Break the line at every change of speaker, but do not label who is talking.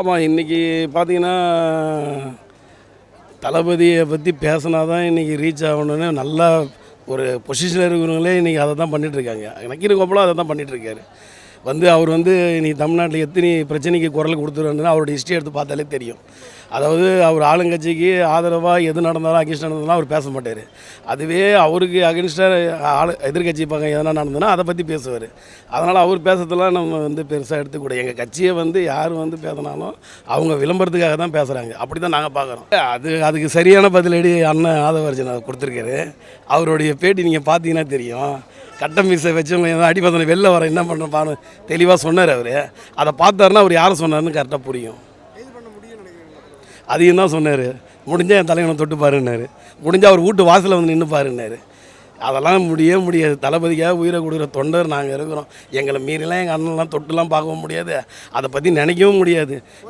ஆமாம், இன்றைக்கி பார்த்தீங்கன்னா தளபதியை பற்றி பேசினா தான் இன்றைக்கி ரீச் ஆகணுன்னு நல்லா ஒரு பொசிஷனில் இருக்கிறவங்களே இன்றைக்கி அதை தான் பண்ணிகிட்ருக்காங்க. நக்கீரன் கோபாலும் அதை தான் பண்ணிகிட்ருக்காரு. அவர் நீ தமிழ்நாட்டில் எத்தனை பிரச்சனைக்கு குரல் கொடுத்துருன்னு அவரோட ஹிஸ்ட்ரி எடுத்து பார்த்தாலே தெரியும். அதாவது அவர் ஆளுங்கட்சிக்கு ஆதரவாக எது நடந்தாலும் அகேன்ஸ்ட் நடந்தாலும் அவர் பேச மாட்டார். அதுவே அவருக்கு அகேன்ஸ்டாக எதிர்கட்சி பக்கம் எதனா நடந்ததுன்னா அதை பற்றி பேசுவார். அதனால் அவர் பேசுறதெல்லாம் நம்ம பெருசாக எடுத்துக்கூட எங்கள் கட்சியை யார் பேசினாலும் அவங்க விளம்பரத்துக்காக தான் பேசுகிறாங்க. அப்படி தான் நாங்கள் பார்க்குறோம். அதுக்கு சரியான பதிலடி அண்ணன் ஆதவர்ஜன் கொடுத்துருக்காரு. அவருடைய பேட்டி நீங்கள் பார்த்தீங்கன்னா தெரியும். கட்டம் மீசை வச்சவங்க எதாவது அடிப்பதனை வெளில வர என்ன பண்ணுறப்பான்னு தெளிவாக சொன்னார். அவர் அதை பார்த்தாருன்னா அவர் யாரை சொன்னார்னு கரெக்டாக புரியும். அதையும் தான் சொன்னார். முடிஞ்சால் என் தலைவனை தொட்டு பாருன்னாரு. முடிஞ்சால் அவர் வீட்டு வாசலில் நின்று பாருன்னாரு. அதெல்லாம் முடியாது. தளபதிக்காக உயிரை கொடுக்குற தொண்டர் நாங்கள் இருக்கிறோம். எங்களை மீறிலாம் எங்கள் அண்ணன்லாம் தொட்டுலாம் பார்க்கவும் முடியாது. அதை பற்றி நினைக்கவும் முடியாது.